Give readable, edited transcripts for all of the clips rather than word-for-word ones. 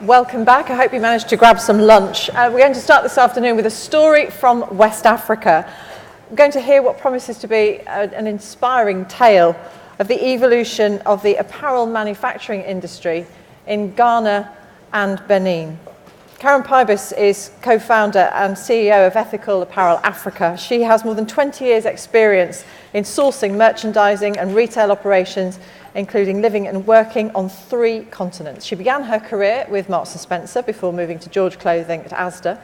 Welcome back. I hope you managed to grab some lunch. We're going to start this afternoon with a story from West Africa. We're going to hear what promises to be an inspiring tale of the evolution of the apparel manufacturing industry in Ghana and Benin. Keren Pybus is co-founder and CEO of Ethical Apparel Africa. She has more than 20 years' experience in sourcing, merchandising and retail operations, including living and working on 3 continents. She began her career with Marks & Spencer before moving to George Clothing at Asda.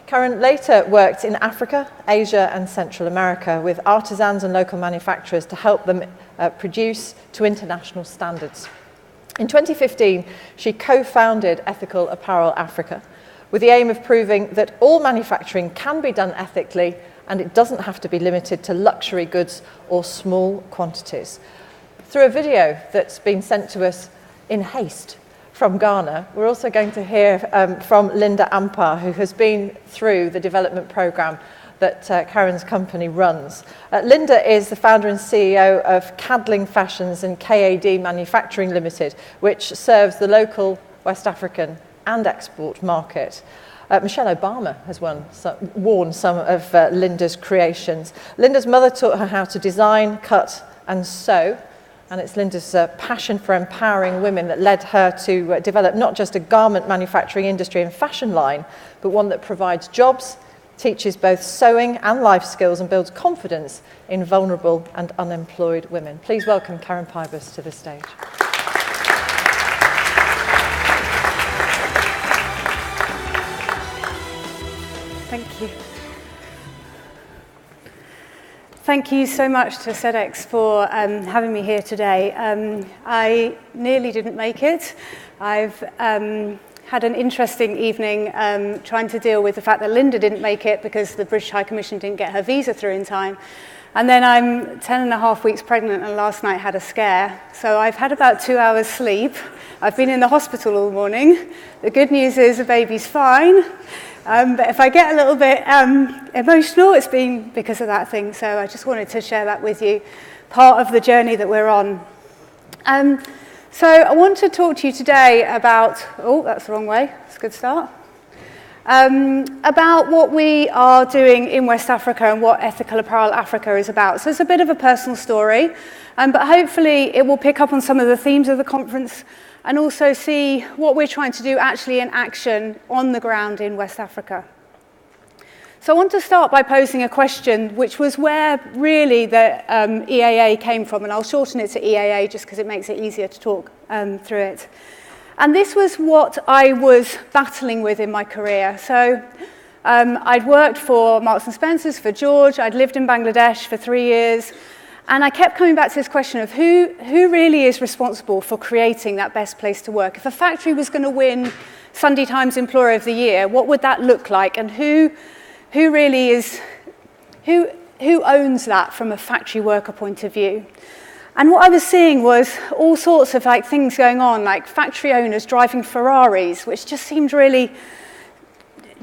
Keren later worked in Africa, Asia and Central America with artisans and local manufacturers to help them produce to international standards. In 2015, she co-founded Ethical Apparel Africa with the aim of proving that all manufacturing can be done ethically and it doesn't have to be limited to luxury goods or small quantities. Through a video that's been sent to us in haste from Ghana, we're also going to hear from Linda Ampah, who has been through the development program that Keren's company runs. Linda is the founder and CEO of Cadling Fashions and KAD Manufacturing Limited, which serves the local West African and export market. Michelle Obama has worn some of Linda's creations. Linda's mother taught her how to design, cut and sew, and it's Linda's passion for empowering women that led her to develop not just a garment manufacturing industry and fashion line, but one that provides jobs, teaches both sewing and life skills and builds confidence in vulnerable and unemployed women. Please welcome Keren Pybus to the stage. Thank you. Thank you so much to SEDEX for having me here today. I nearly didn't make it. I've had an interesting evening trying to deal with the fact that Linda didn't make it because the British High Commission didn't get her visa through in time. And then I'm 10 and a half weeks pregnant and last night had a scare. So I've had about 2 hours sleep. I've been in the hospital all morning. The good news is the baby's fine. But if I get a little bit emotional, it's been because of that thing. So I just wanted to share that with you, part of the journey that we're on. So I want to talk to you today about, oh, that's the wrong way, that's a good start, about what we are doing in West Africa and what Ethical Apparel Africa is about. So it's a bit of a personal story, but hopefully it will pick up on some of the themes of the conference and also see what we're trying to do actually in action on the ground in West Africa. So I want to start by posing a question, which was where really the EAA came from, and I'll shorten it to EAA just because it makes it easier to talk through it. And this was what I was battling with in my career. So I'd worked for Marks & Spencer's, for George, I'd lived in Bangladesh for 3 years, and I kept coming back to this question of who really is responsible for creating that best place to work? If a factory was going to win Sunday Times Employer of the Year, what would that look like? And who really is, who owns that from a factory worker point of view? And what I was seeing was all sorts of things going on, like factory owners driving Ferraris, which just seemed really,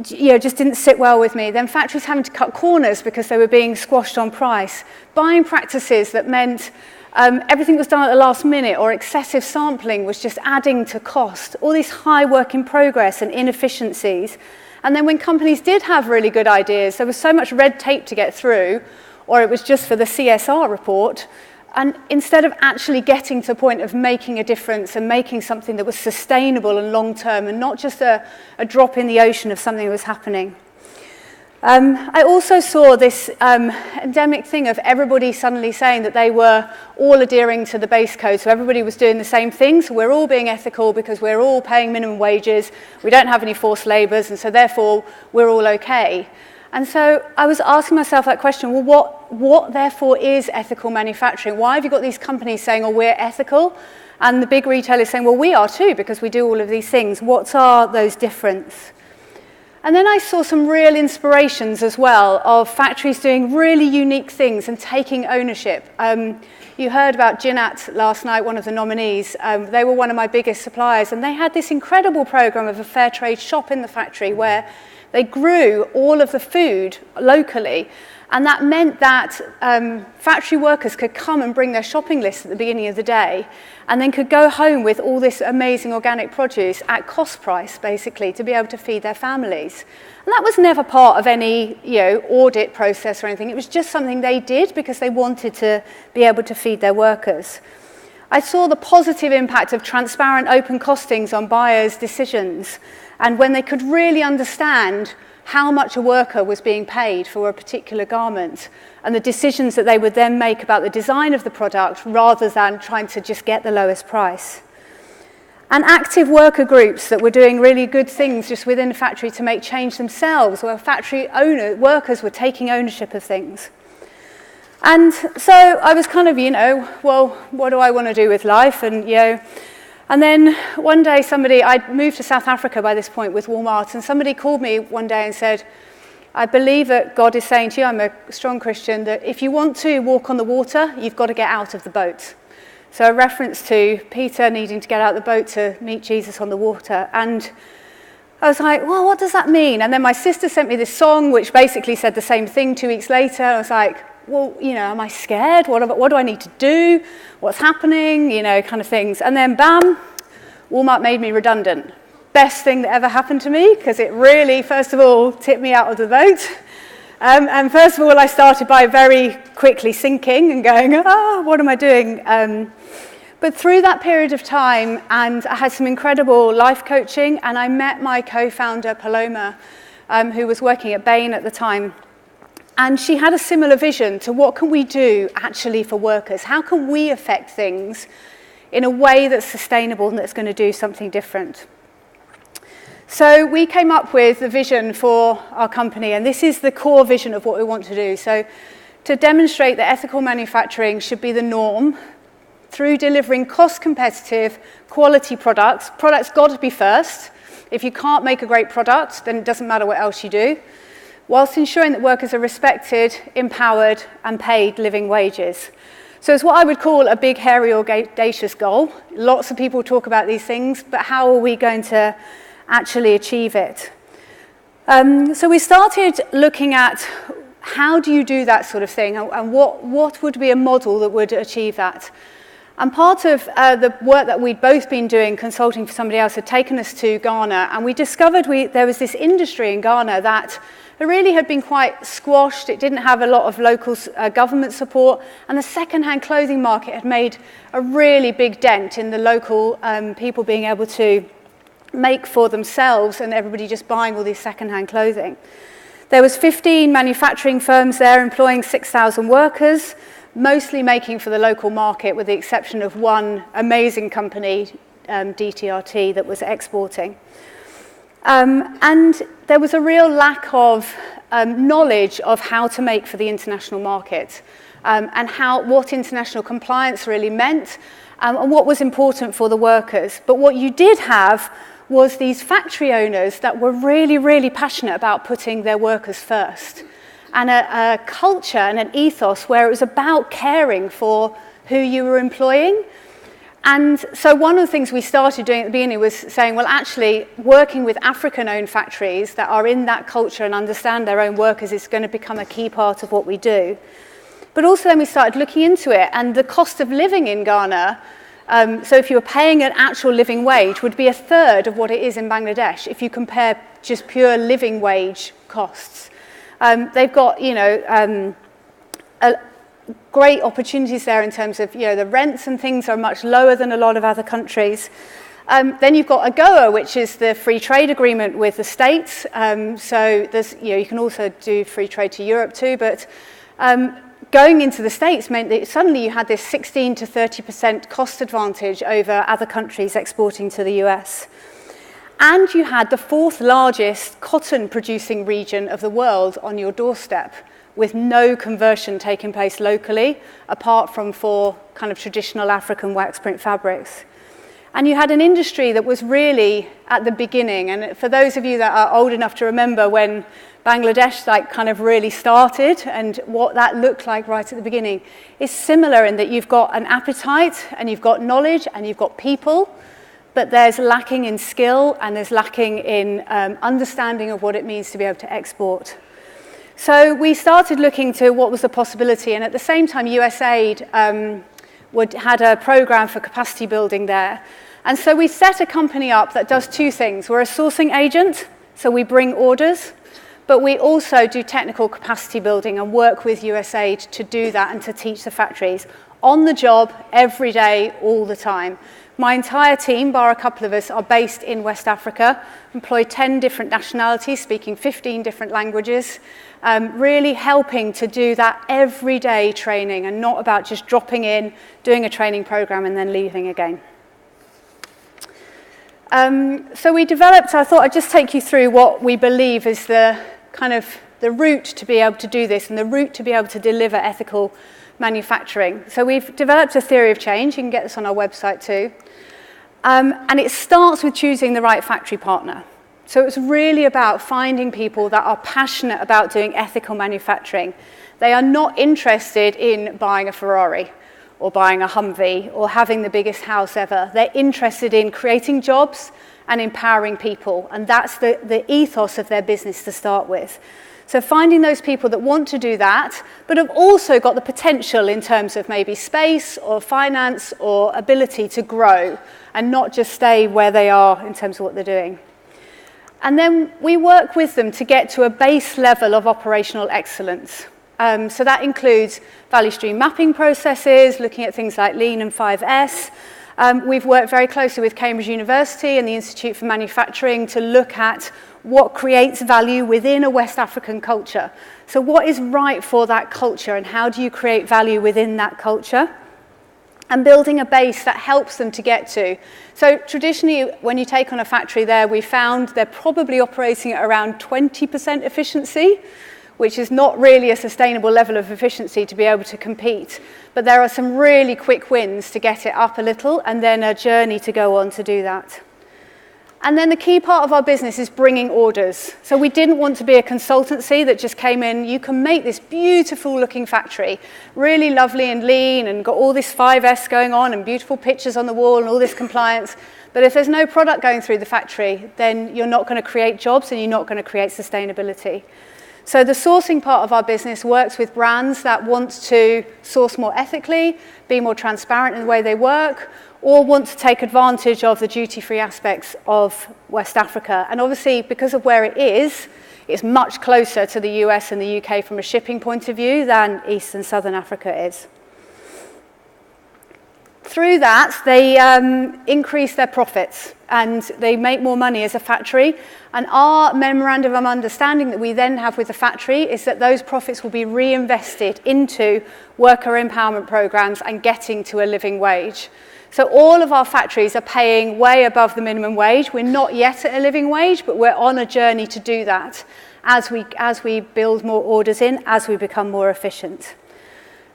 just didn't sit well with me. Then factories having to cut corners because they were being squashed on price. Buying practices that meant everything was done at the last minute, or excessive sampling was just adding to cost. All these high work in progress and inefficiencies. And then when companies did have really good ideas, there was so much red tape to get through, or it was just for the CSR report. And instead of actually getting to the point of making a difference and making something that was sustainable and long-term and not just a drop in the ocean of something that was happening. I also saw this endemic thing of everybody suddenly saying that they were all adhering to the base code. So everybody was doing the same thing. So we're all being ethical because we're all paying minimum wages. We don't have any forced labours, and so therefore we're all okay. And so I was asking myself that question, well, what therefore is ethical manufacturing? Why have you got these companies saying, oh, we're ethical? And the big retailers saying, well, we are too, because we do all of these things. What are those differences? And then I saw some real inspirations as well of factories doing really unique things and taking ownership. You heard about Ginat last night, one of the nominees. They were one of my biggest suppliers, and they had this incredible program of a fair trade shop in the factory where They grew all of the food locally, and that meant that factory workers could come and bring their shopping list at the beginning of the day, and then could go home with all this amazing organic produce at cost price, basically, to be able to feed their families. And that was never part of any, audit process or anything. It was just something they did because they wanted to be able to feed their workers. I saw the positive impact of transparent open costings on buyers' decisions, and when they could really understand how much a worker was being paid for a particular garment, and the decisions that they would then make about the design of the product rather than trying to just get the lowest price. And active worker groups that were doing really good things just within the factory to make change themselves, where workers were taking ownership of things. And so I was kind of, well, what do I want to do with life? And then one day I'd moved to South Africa by this point with Walmart, and somebody called me one day and said, I believe that God is saying to you, I'm a strong Christian, that if you want to walk on the water, you've got to get out of the boat. So a reference to Peter needing to get out of the boat to meet Jesus on the water. And I was like, well, what does that mean? And then my sister sent me this song, which basically said the same thing 2 weeks later. I was like, well, am I scared? What do I need to do? What's happening? Kind of things. And then, bam, Walmart made me redundant. Best thing that ever happened to me, because it really, first of all, tipped me out of the boat. And first of all, I started by very quickly sinking and going, what am I doing? But through that period of time, and I had some incredible life coaching, and I met my co-founder, Paloma, who was working at Bain at the time. And she had a similar vision to what can we do actually for workers? How can we affect things in a way that's sustainable and that's going to do something different? So we came up with a vision for our company, and this is the core vision of what we want to do. So to demonstrate that ethical manufacturing should be the norm through delivering cost-competitive, quality products. Products got to be first. If you can't make a great product, then it doesn't matter what else you do, whilst ensuring that workers are respected, empowered, and paid living wages. So it's what I would call a big, hairy, audacious goal. Lots of people talk about these things, but how are we going to actually achieve it? So we started looking at how do you do that sort of thing, and what would be a model that would achieve that? And part of the work that we'd both been doing, consulting for somebody else, had taken us to Ghana, and we discovered there was this industry in Ghana that it really had been quite squashed. It didn't have a lot of local government support, and the second-hand clothing market had made a really big dent in the local people being able to make for themselves, and everybody just buying all these second-hand clothing. There was 15 manufacturing firms there employing 6,000 workers, mostly making for the local market, with the exception of one amazing company, DTRT, that was exporting. And there was a real lack of knowledge of how to make for the international market, and what international compliance really meant, and what was important for the workers. But what you did have was these factory owners that were really, really passionate about putting their workers first, and a culture and an ethos where it was about caring for who you were employing. And so one of the things we started doing at the beginning was saying, well, actually, working with African-owned factories that are in that culture and understand their own workers is going to become a key part of what we do. But also then we started looking into it, and the cost of living in Ghana, so if you were paying an actual living wage, would be a third of what it is in Bangladesh if you compare just pure living wage costs. They've got, great opportunities there in terms of, the rents and things are much lower than a lot of other countries. Then you've got AGOA, which is the free trade agreement with the States. So there's, you can also do free trade to Europe too, but going into the States meant that suddenly you had this 16 to 30% cost advantage over other countries exporting to the US. And you had the 4th largest cotton producing region of the world on your doorstep, with no conversion taking place locally, apart from for kind of traditional African wax print fabrics. And you had an industry that was really at the beginning. And for those of you that are old enough to remember when Bangladesh kind of really started and what that looked like right at the beginning, is similar in that you've got an appetite and you've got knowledge and you've got people, but there's lacking in skill and there's lacking in understanding of what it means to be able to export. So we started looking to what was the possibility, and at the same time USAID had a program for capacity building there. And so we set a company up that does two things. We're a sourcing agent, so we bring orders, but we also do technical capacity building and work with USAID to do that and to teach the factories on the job, every day, all the time. My entire team, bar a couple of us, are based in West Africa, employ 10 different nationalities, speaking 15 different languages, really helping to do that everyday training and not about just dropping in, doing a training program and then leaving again. So we developed, I thought I'd just take you through what we believe is the kind of the route to be able to do this and the route to be able to deliver ethical manufacturing. So we've developed a theory of change. You can get this on our website too. And it starts with choosing the right factory partner. So it's really about finding people that are passionate about doing ethical manufacturing. They are not interested in buying a Ferrari or buying a Humvee or having the biggest house ever. They're interested in creating jobs and empowering people. And that's the ethos of their business to start with. So finding those people that want to do that, but have also got the potential in terms of maybe space or finance or ability to grow and not just stay where they are in terms of what they're doing. And then we work with them to get to a base level of operational excellence. So that includes value stream mapping processes, looking at things like Lean and 5S. We've worked very closely with Cambridge University and the Institute for Manufacturing to look at what creates value within a West African culture. So what is right for that culture and how do you create value within that culture? And building a base that helps them to get to. So traditionally, when you take on a factory there, we found they're probably operating at around 20% efficiency, which is not really a sustainable level of efficiency to be able to compete. But there are some really quick wins to get it up a little and then a journey to go on to do that. And then the key part of our business is bringing orders. So we didn't want to be a consultancy that just came in, you can make this beautiful looking factory, really lovely and lean and got all this 5S going on and beautiful pictures on the wall and all this compliance. But if there's no product going through the factory, then you're not going to create jobs and you're not going to create sustainability. So the sourcing part of our business works with brands that want to source more ethically, be more transparent in the way they work, or want to take advantage of the duty-free aspects of West Africa. And obviously, because of where it is, it's much closer to the US and the UK from a shipping point of view than East and Southern Africa is. Through that, they increase their profits and they make more money as a factory. And our memorandum of understanding that we then have with the factory is that those profits will be reinvested into worker empowerment programs and getting to a living wage. So all of our factories are paying way above the minimum wage. We're not yet at a living wage, but we're on a journey to do that as we build more orders in, as we become more efficient.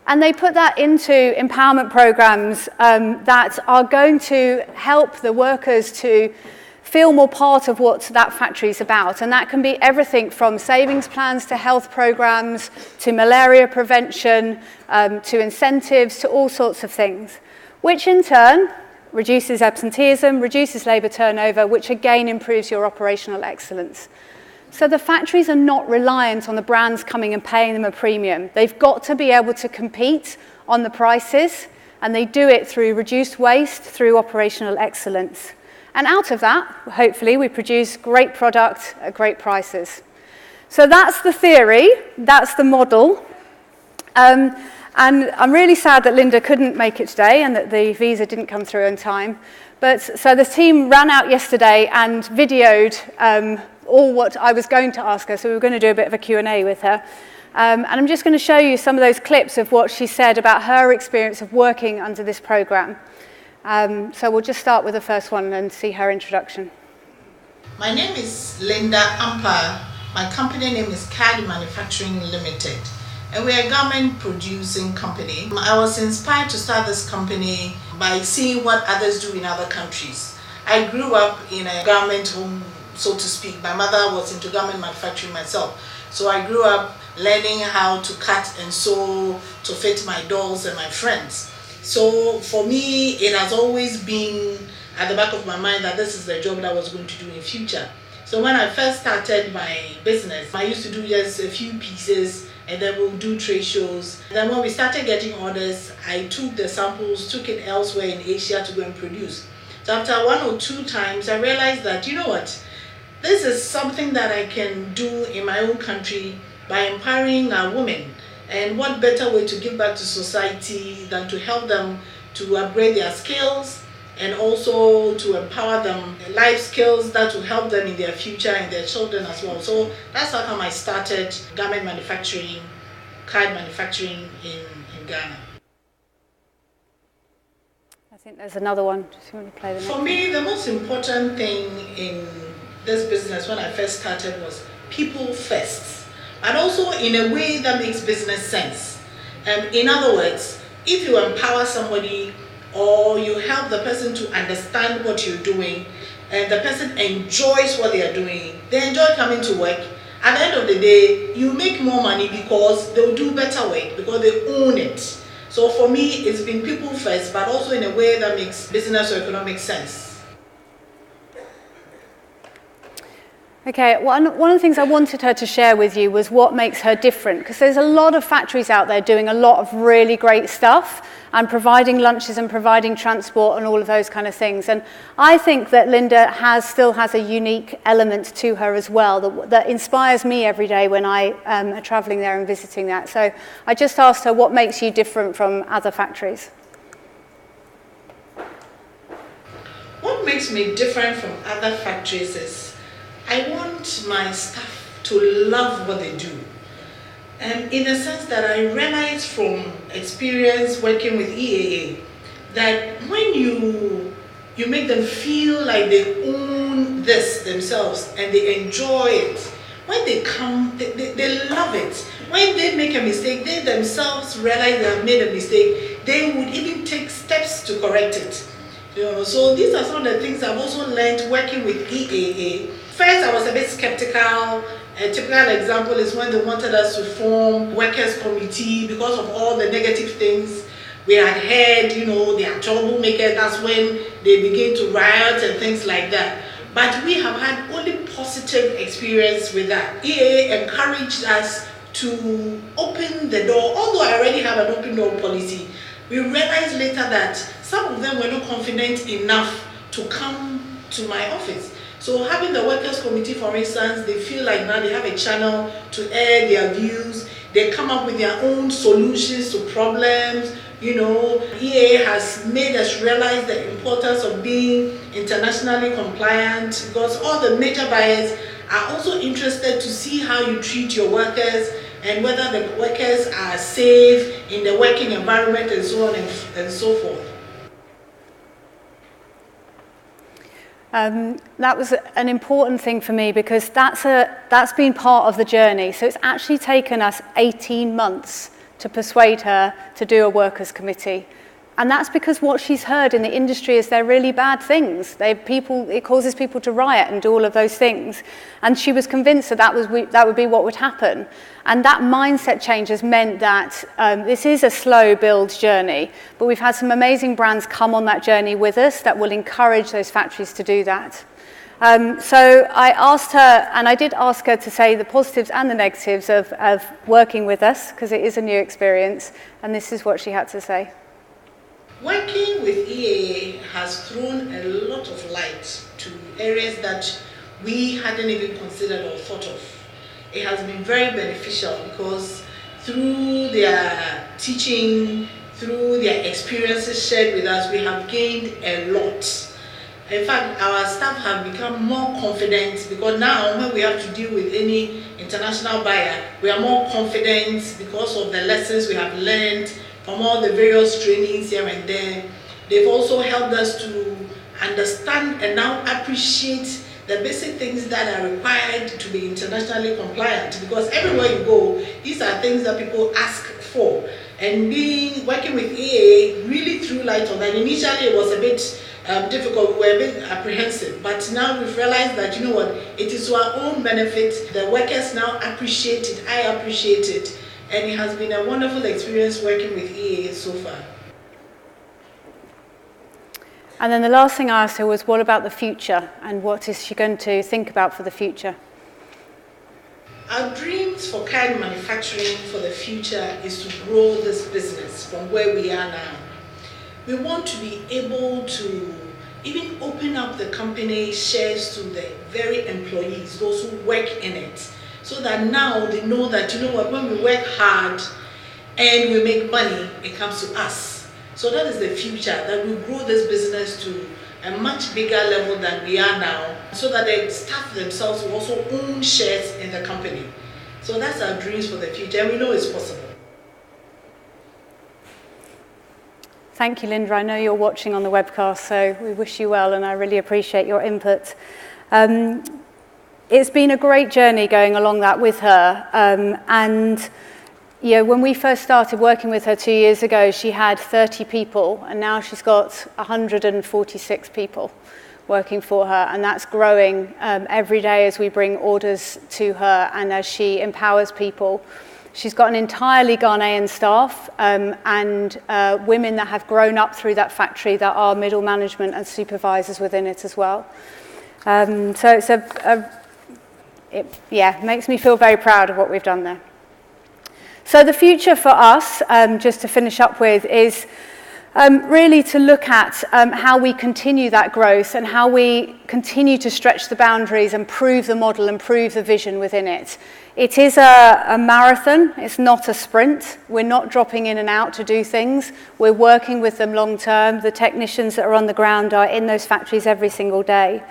And they put that into empowerment programs that are going to help the workers to feel more part of what that factory is about. And that can be everything from savings plans to health programs, to malaria prevention, to incentives, to all sorts of things, which in turn reduces absenteeism, reduces labour turnover, which again improves your operational excellence. So the factories are not reliant on the brands coming and paying them a premium. They've got to be able to compete on the prices, and they do it through reduced waste, through operational excellence. And out of that, hopefully, we produce great product at great prices. So that's the theory, that's the model. And I'm really sad that Linda couldn't make it today and that the visa didn't come through in time. But so the team ran out yesterday and videoed all what I was going to ask her. So we were going to do a bit of a Q&A with her. And I'm just going to show you some of those clips of what she said about her experience of working under this program. So we'll just start with the first one and see her introduction. My name is Linda Ampah. My company name is Keren Manufacturing Limited. And we're a garment producing company. I was inspired to start this company by seeing what others do in other countries. I grew up in a garment home, so to speak. My mother was into garment manufacturing myself. So I grew up learning how to cut and sew to fit my dolls and my friends. So for me, it has always been at the back of my mind that this is the job that I was going to do in future. So when I first started my business, I used to do just a few pieces and then we'll do trade shows. And then when we started getting orders, I took the samples, took it elsewhere in Asia to go and produce. So after 1 or 2 times, I realized that, you know what, this is something that I can do in my own country by empowering women. And what better way to give back to society than to help them to upgrade their skills and also to empower them life skills that will help them in their future and their children as well. So that's how come I started garment manufacturing, card manufacturing in Ghana. I think there's another one. If you want to play the next one. For me, the most important thing in this business when I first started was people first, and also in a way that makes business sense. In other words, if you empower somebody or you help the person to understand what you're doing and the person enjoys what they are doing, they enjoy coming to work. At the end of the day, you make more money because they'll do better work because they own it. So for me, it's been people first, but also in a way that makes business or economic sense. Okay, one of the things I wanted her to share with you was what makes her different, because there's a lot of factories out there doing a lot of really great stuff and providing lunches and providing transport and all of those kind of things. And I think that Linda still has a unique element to her as well that inspires me every day when I am traveling there and visiting that. So I just asked her, what makes you different from other factories? What makes me different from other factories is I want my staff to love what they do. And in a sense that I realized from experience working with EAA, that when you make them feel like they own this themselves and they enjoy it, when they come, they love it. When they make a mistake, they themselves realize they have made a mistake, they would even take steps to correct it. So these are some of the things I've also learned working with EAA. First, I was a bit skeptical. A typical example is when they wanted us to form workers' committee because of all the negative things we had heard, they are troublemakers, that's when they begin to riot and things like that. But we have had only positive experience with that. EAA encouraged us to open the door, although I already have an open door policy. We realized later that some of them were not confident enough to come to my office. So having the workers' committee, for instance, they feel like now they have a channel to air their views. They come up with their own solutions to problems. EA has made us realize the importance of being internationally compliant because all the major buyers are also interested to see how you treat your workers and whether the workers are safe in the working environment and so on and so forth. That was an important thing for me because that's been part of the journey. So it's actually taken us 18 months to persuade her to do a workers' committee. And that's because what she's heard in the industry is they're really bad things. It causes people to riot and do all of those things. And she was convinced that would be what would happen. And that mindset change has meant that this is a slow build journey, but we've had some amazing brands come on that journey with us that will encourage those factories to do that. So I asked her, and I did ask her to say the positives and the negatives of working with us, because it is a new experience, and this is what she had to say. Working with EAA has thrown a lot of light to areas that we hadn't even considered or thought of. It has been very beneficial because through their teaching, through their experiences shared with us, we have gained a lot. In fact, our staff have become more confident because now when we have to deal with any international buyer, we are more confident because of the lessons we have learned from all the various trainings here and there. They've also helped us to understand and now appreciate the basic things that are required to be internationally compliant, because everywhere you go, these are things that people ask for. And working with EAA really threw light on that. Initially it was a bit difficult, we were a bit apprehensive, but now we've realized that, it is to our own benefit. The workers now appreciate it, I appreciate it, and it has been a wonderful experience working with EAA so far. And then the last thing I asked her was, what about the future? And what is she going to think about for the future? Our dreams for Keren manufacturing for the future is to grow this business from where we are now. We want to be able to even open up the company shares to the very employees, those who work in it, so that now they know that, you know what, when we work hard and we make money, it comes to us. So that is the future, that we grow this business to a much bigger level than we are now, so that the staff themselves will also own shares in the company. So that's our dreams for the future, and we know it's possible. Thank you, Linda. I know you're watching on the webcast, so we wish you well, and I really appreciate your input. It's been a great journey going along that with her, and you know, when we first started working with her 2 years ago, she had 30 people, and now she's got 146 people working for her, and that's growing every day as we bring orders to her and as she empowers people. She's got an entirely Ghanaian staff and women that have grown up through that factory that are middle management and supervisors within it as well. So it's it makes me feel very proud of what we've done there. So the future for us, just to finish up with, is really to look at how we continue that growth and how we continue to stretch the boundaries and prove the model and prove the vision within it. It is a marathon, it's not a sprint. We're not dropping in and out to do things. We're working with them long term. The technicians that are on the ground are in those factories every single day.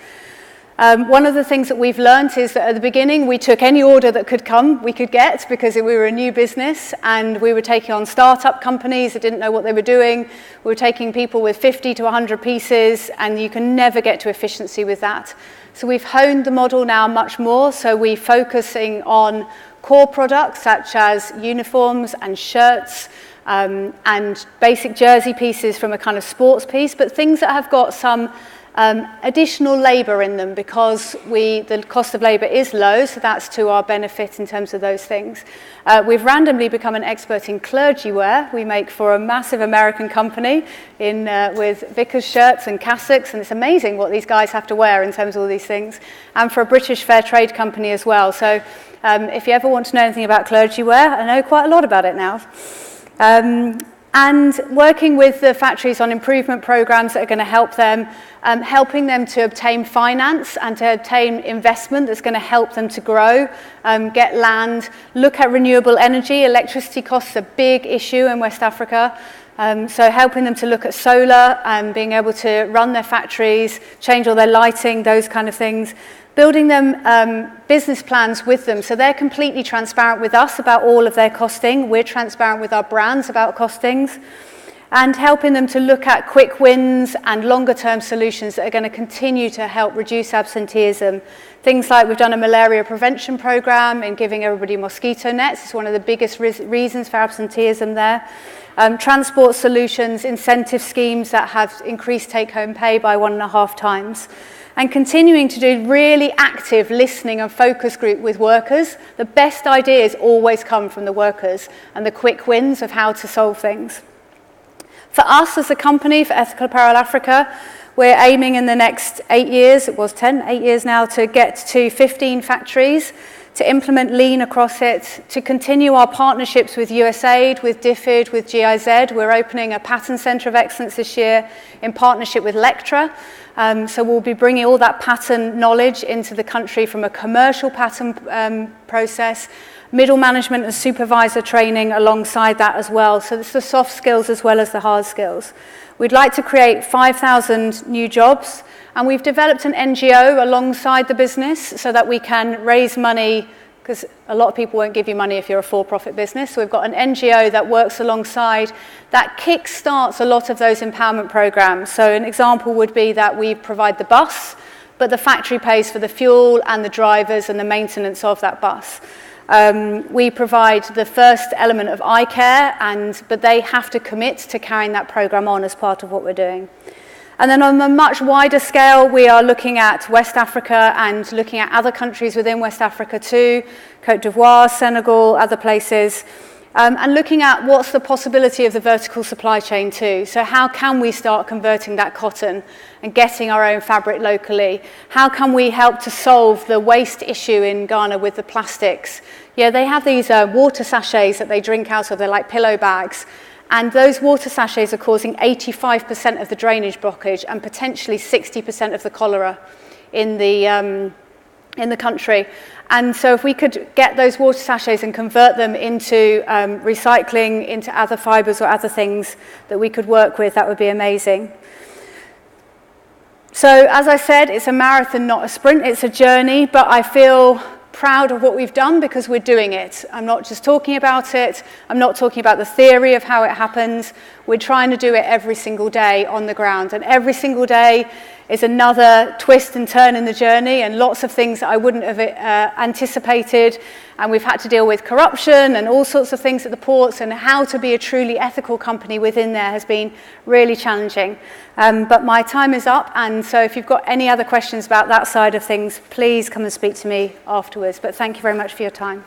One of the things that we've learned is that at the beginning we took any order that could come, we could get, because we were a new business and we were taking on startup companies that didn't know what they were doing. We were taking people with 50 to 100 pieces, and you can never get to efficiency with that. So we've honed the model now much more, so we're focusing on core products such as uniforms and shirts and basic jersey pieces from a kind of sports piece, but things that have got some additional labour in them, because the cost of labour is low, so that's to our benefit in terms of those things. We've randomly become an expert in clergy wear. We make for a massive American company with Vickers shirts and cassocks, and it's amazing what these guys have to wear in terms of all these things, and for a British fair trade company as well. So if you ever want to know anything about clergy wear, I know quite a lot about it now. And working with the factories on improvement programs that are going to help them, helping them to obtain finance and to obtain investment that's going to help them to grow, get land, look at renewable energy. Electricity costs are a big issue in West Africa. So helping them to look at solar and being able to run their factories, change all their lighting, those kind of things. Building them business plans with them, so they're completely transparent with us about all of their costing. We're transparent with our brands about costings, and helping them to look at quick wins and longer term solutions that are going to continue to help reduce absenteeism. Things like we've done a malaria prevention program and giving everybody mosquito nets. It's one of the biggest reasons for absenteeism there. Transport solutions, incentive schemes that have increased take-home pay by 1.5 times. And continuing to do really active listening and focus group with workers. The best ideas always come from the workers and the quick wins of how to solve things. For us as a company, for Ethical Apparel Africa, we're aiming in the next 8 years, it was 8 years now, to get to 15 factories, to implement lean across it, to continue our partnerships with USAID, with DFID, with GIZ. We're opening a pattern centre of excellence this year in partnership with Lectra. So we'll be bringing all that pattern knowledge into the country from a commercial pattern process, middle management and supervisor training alongside that as well. So it's the soft skills as well as the hard skills. We'd like to create 5,000 new jobs, and we've developed an NGO alongside the business so that we can raise money, because a lot of people won't give you money if you're a for-profit business. So we've got an NGO that works alongside, that kick-starts a lot of those empowerment programs. So an example would be that we provide the bus, but the factory pays for the fuel and the drivers and the maintenance of that bus. We provide the first element of eye care, but they have to commit to carrying that program on as part of what we're doing. And then on a much wider scale, we are looking at West Africa and looking at other countries within West Africa too, Côte d'Ivoire, Senegal, other places, And looking at what's the possibility of the vertical supply chain too. So how can we start converting that cotton and getting our own fabric locally? How can we help to solve the waste issue in Ghana with the plastics? Yeah, they have these water sachets that they drink out of. They're like pillow bags. And those water sachets are causing 85% of the drainage blockage and potentially 60% of the cholera in the country. And so if we could get those water sachets and convert them into recycling, into other fibres or other things that we could work with, that would be amazing. So as I said, it's a marathon, not a sprint. It's a journey, but I feel proud of what we've done because we're doing it. I'm not just talking about it. I'm not talking about the theory of how it happens. We're trying to do it every single day on the ground. And every single day is another twist and turn in the journey and lots of things that I wouldn't have anticipated. And we've had to deal with corruption and all sorts of things at the ports, and how to be a truly ethical company within there has been really challenging. But my time is up, and so if you've got any other questions about that side of things, please come and speak to me afterwards. But thank you very much for your time.